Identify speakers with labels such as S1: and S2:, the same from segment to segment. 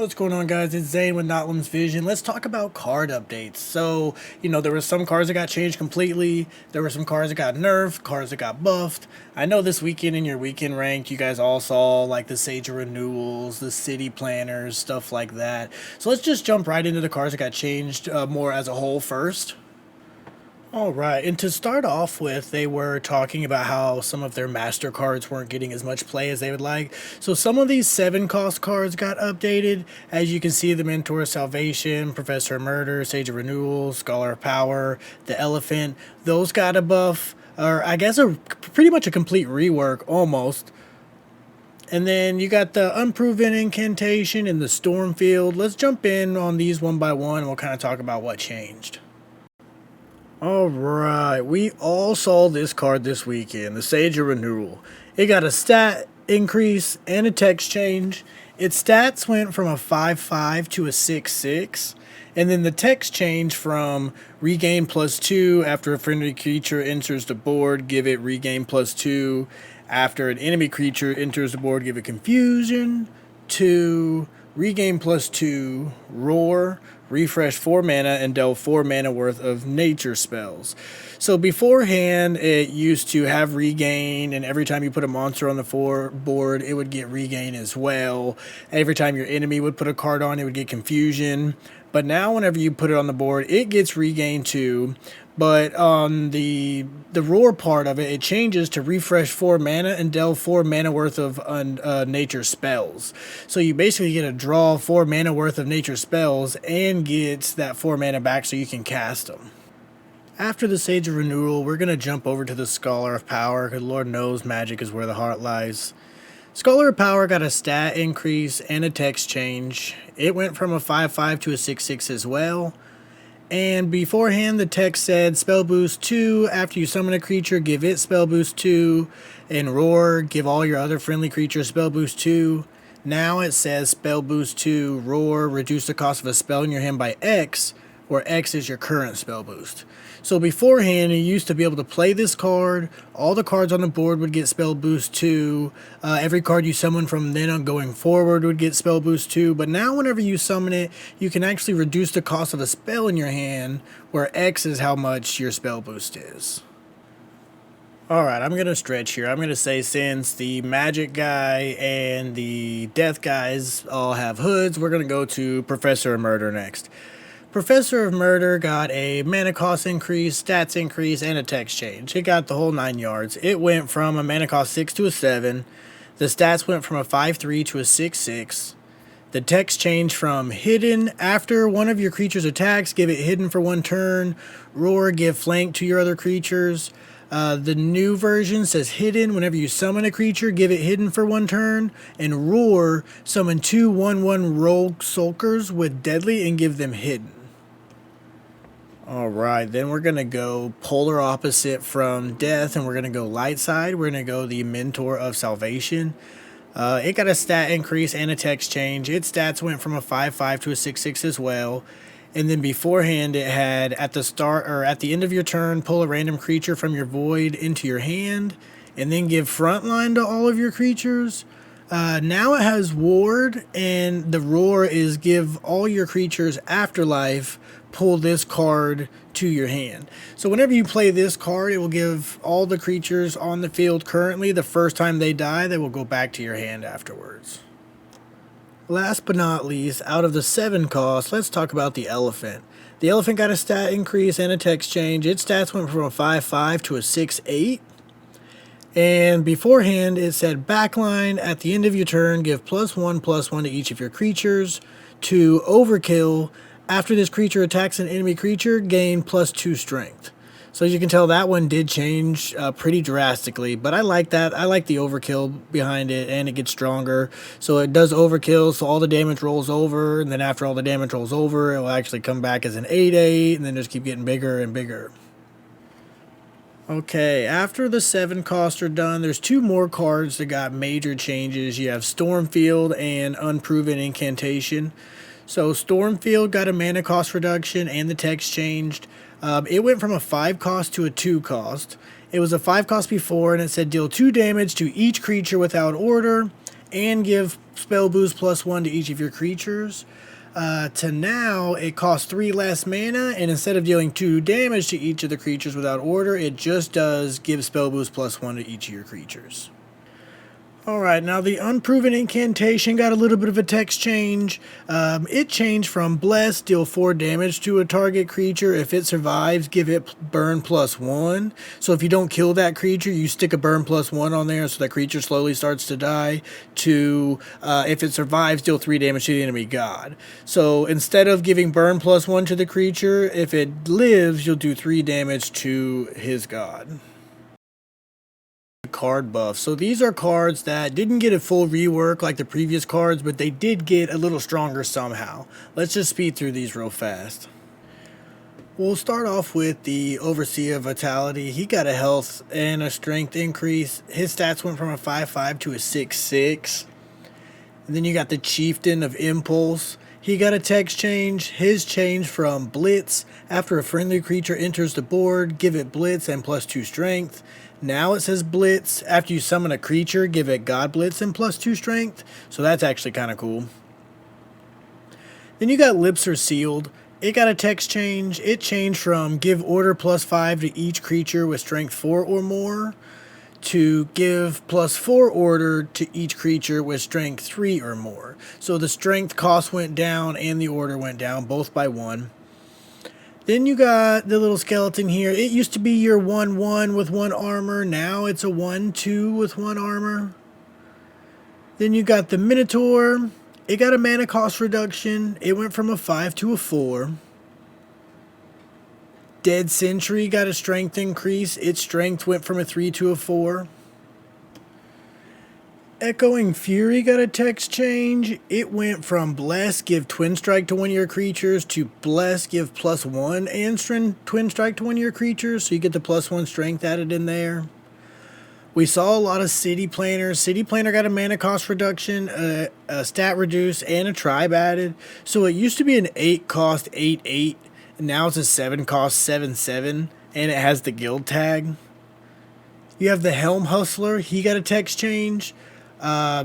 S1: What's going on, guys? It's Zane with NotlemsVision. Let's talk about card updates. So, there were some cards that got changed completely. There were some cards that got nerfed, cards that got buffed. I know this weekend in your weekend ranked, you guys all saw like the Sage of Renewals, the City Planners, stuff like that. So let's just jump right into the cards that got changed more as a whole first. Alright, and to start off with, they were talking about how some of their master cards weren't getting as much play as they would like. So some of these 7-cost cards got updated. As you can see, the Mentor of Salvation, Professor of Murder, Sage of Renewal, Scholar of Power, the Elephant, those got a buff, or I guess pretty much a complete rework, almost. And then you got the Unproven Incantation and the Stormfield. Let's jump in on these one by one, and we'll kind of talk about what changed. Alright, we all saw this card this weekend, the Sage of Renewal. It got a stat increase and a text change. Its stats went from a 5/5 to a 6/6. And then the text change from regain +2 after a friendly creature enters the board, give it regain +2. After an enemy creature enters the board, give it confusion, to regain +2, roar, refresh 4 mana, and deal 4 mana worth of nature spells. So beforehand, it used to have regain, and every time you put a monster on the board, it would get regain as well. Every time your enemy would put a card on, it would get confusion. But now whenever you put it on the board, it gets regain too. But on the roar part of it, it changes to refresh 4 mana and deal 4 mana worth of nature spells. So you basically get to draw 4 mana worth of nature spells and get that 4 mana back so you can cast them. After the Sage of Renewal, we're going to jump over to the Scholar of Power, because Lord knows magic is where the heart lies. Scholar of Power got a stat increase and a text change. It went from a 5/5 to a 6/6 as well. And beforehand, the text said spell boost 2. After you summon a creature, give it spell boost 2. And roar, give all your other friendly creatures spell boost 2. Now it says spell boost 2, roar, reduce the cost of a spell in your hand by X, where X is your current spell boost. So beforehand, you used to be able to play this card. All the cards on the board would get spell boost 2. Every card you summon from then on going forward would get spell boost 2. But now whenever you summon it, you can actually reduce the cost of a spell in your hand, where X is how much your spell boost is. Alright, I'm going to stretch here. I'm going to say since the magic guy and the death guys all have hoods, we're going to go to Professor of Murder next. Professor of Murder got a mana cost increase, stats increase, and a text change. It got the whole 9 yards. It went from a mana cost 6 to a 7. The stats went from a 5/3 to a 6/6. The text changed from hidden. After one of your creatures attacks, give it hidden for 1 turn. Roar, give flank to your other creatures. The new version says hidden. Whenever you summon a creature, give it hidden for 1 turn. And roar, summon 2 1/1 rogue sulkers with deadly and give them hidden. Alright, then we're going to go polar opposite from death, and we're going to go light side. We're going to go the Mentor of Salvation. It got a stat increase and a text change. Its stats went from a 5/5 to a 6/6 as well. And then beforehand, it had at the start or at the end of your turn, pull a random creature from your void into your hand, and then give frontline to all of your creatures. Now it has ward, and the roar is give all your creatures afterlife, pull this card to your hand. So whenever you play this card, it will give all the creatures on the field currently, the first time they die, they will go back to your hand afterwards. Last but not least, out of the 7 costs, let's talk about the Elephant. The Elephant got a stat increase and a text change. Its stats went from a 5/5 to a 6/8. And beforehand, it said backline, at the end of your turn, give +1/+1 to each of your creatures. To overkill, after this creature attacks an enemy creature, gain +2 strength. So as you can tell, that one did change pretty drastically, but I like that. I like the overkill behind it, and it gets stronger. So it does overkill, so all the damage rolls over, and then after all the damage rolls over, it will actually come back as an 8/8, and then just keep getting bigger and bigger. Okay, after the 7 costs are done, there's 2 more cards that got major changes. You have Stormfield and Unproven Incantation. So Stormfield got a mana cost reduction and the text changed. It went from a 5 cost to a 2 cost. It was a 5 cost before, and it said deal 2 damage to each creature without order, and give spell boost +1 to each of your creatures. To now, it costs 3 less mana, and instead of dealing 2 damage to each of the creatures without order, it just does give spell boost +1 to each of your creatures. Alright, now the Unproven Incantation got a little bit of a text change. It changed from Bless, deal 4 damage to a target creature. If it survives, give it burn +1. So if you don't kill that creature, you stick a burn +1 on there so that creature slowly starts to die. To, if it survives, deal 3 damage to the enemy god. So instead of giving burn +1 to the creature, if it lives, you'll do 3 damage to his god. Card buff. So these are cards that didn't get a full rework like the previous cards, but they did get a little stronger somehow. Let's just speed through these real fast. We'll start off with the Overseer Vitality. He got a health and a strength increase. His stats went from a 5/5 to a 6/6. And then you got the Chieftain of Impulse. He got a text change. His changed from Blitz. After a friendly creature enters the board, give it Blitz and +2 strength. Now it says Blitz. After you summon a creature, give it God Blitz and +2 strength. So that's actually kind of cool. Then you got Lips Are Sealed. It got a text change. It changed from give order +5 to each creature with strength 4 or more to give +4 order to each creature with strength 3 or more. So the strength cost went down and the order went down, both by 1. Then you got the little skeleton here. It used to be your 1/1 with 1 armor. Now it's a 1/2 with 1 armor. Then you got the Minotaur. It got a mana cost reduction. It went from a 5 to a 4. Dead Sentry got a strength increase. Its strength went from a 3 to a 4. Echoing Fury got a text change. It went from Bless, give Twin Strike to one of your creatures, to Bless, give +1 and Twin Strike to one of your creatures, so you get the +1 strength added in there. We saw a lot of City Planners. City Planner got a mana cost reduction, a stat reduce, and a tribe added. So it used to be an 8 cost 8/8, and now it's a 7 cost 7/7, and it has the guild tag. You have the Helm Hustler. He got a text change.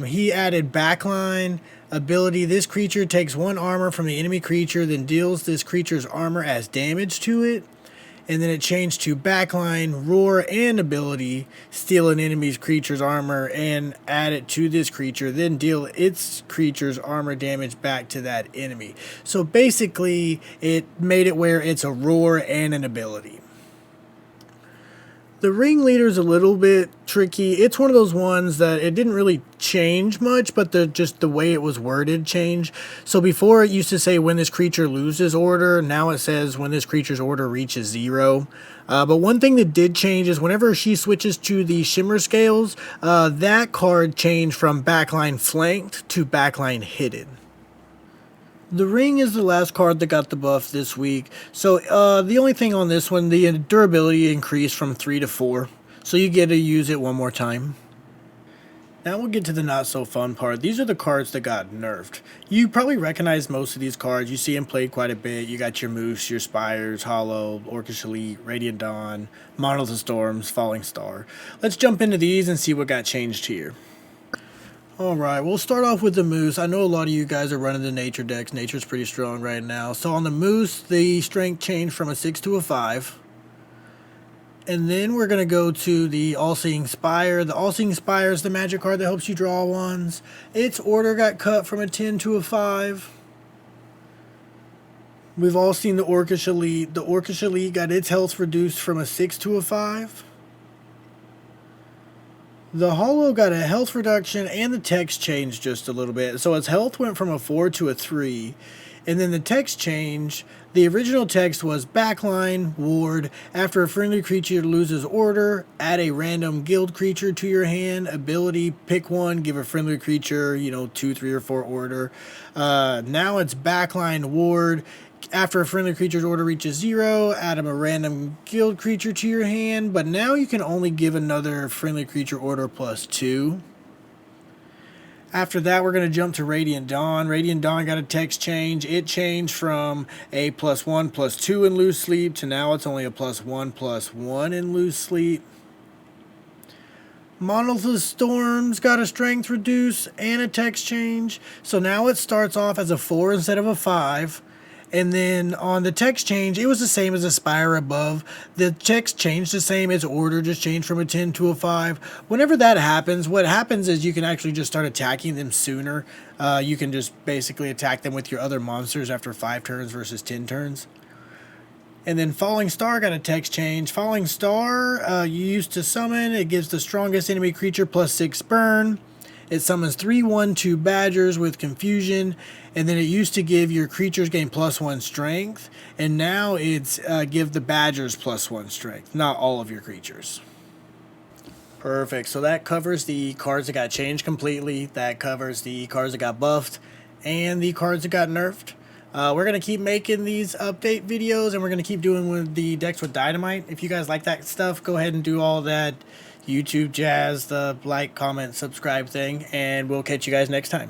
S1: He added backline ability. This creature takes 1 armor from the enemy creature, then deals this creature's armor as damage to it. And then it changed to backline, roar, and ability. Steal an enemy's creature's armor and add it to this creature, then deal its creature's armor damage back to that enemy. So basically, it made it where it's a roar and an ability. The Ringleader is a little bit tricky. It's one of those ones that it didn't really change much, but just the way it was worded changed. So before it used to say when this creature loses order, now it says when this creature's order reaches 0. But one thing that did change is whenever she switches to the Shimmer Scales, that card changed from backline flanked to backline hidden. The Ring is the last card that got the buff this week. So the only thing on this one, the durability increased from 3 to 4. So you get to use it one more time. Now we'll get to the not so fun part. These are the cards that got nerfed. You probably recognize most of these cards. You see them played quite a bit. You got your Moose, your Spires, Hollow, Orcish Elite, Radiant Dawn, Monolith of Storms, Falling Star. Let's jump into these and see what got changed here. Alright, we'll start off with the Moose. I know a lot of you guys are running the Nature decks. Nature's pretty strong right now. So on the Moose, the strength changed from a 6 to a 5. And then we're going to go to the All-Seeing Spire. The All-Seeing Spire is the magic card that helps you draw ones. Its order got cut from a 10 to a 5. We've all seen the Orcish Elite. The Orcish Elite got its health reduced from a 6 to a 5. The Hollow got a health reduction and the text changed just a little bit. So its health went from a 4 to a 3. And then the text change, the original text was backline, ward, after a friendly creature loses order, add a random guild creature to your hand, ability, pick one, give a friendly creature, 2, 3, or 4 order. Now it's backline, ward, after a friendly creature's order reaches 0, add a random guild creature to your hand, but now you can only give another friendly creature order +2. After that, we're going to jump to Radiant Dawn. Radiant Dawn got a text change. It changed from a +1/+2 in Loose Sleep to now it's only a +1/+1 in Loose Sleep. Monolith Storms got a strength reduce and a text change. So now it starts off as a 4 instead of a 5. And then on the text change, it was the same as Aspire above. The text changed the same. Its order just changed from a 10 to a 5. Whenever that happens, what happens is you can actually just start attacking them sooner. You can just basically attack them with your other monsters after 5 turns versus 10 turns. And then Falling Star got a text change. Falling Star, you used to summon. It gives the strongest enemy creature plus 6 burn. It summons 3/1/2 badgers with confusion, and then it used to give your creatures gain +1 strength, and now it's give the badgers +1 strength, not all of your creatures. Perfect. So that covers the cards that got changed completely. That covers the cards that got buffed and the cards that got nerfed. We're going to keep making these update videos, and we're going to keep doing with the decks with Dynamite. If you guys like that stuff, go ahead and do all that YouTube jazz, the like, comment, subscribe thing, and we'll catch you guys next time.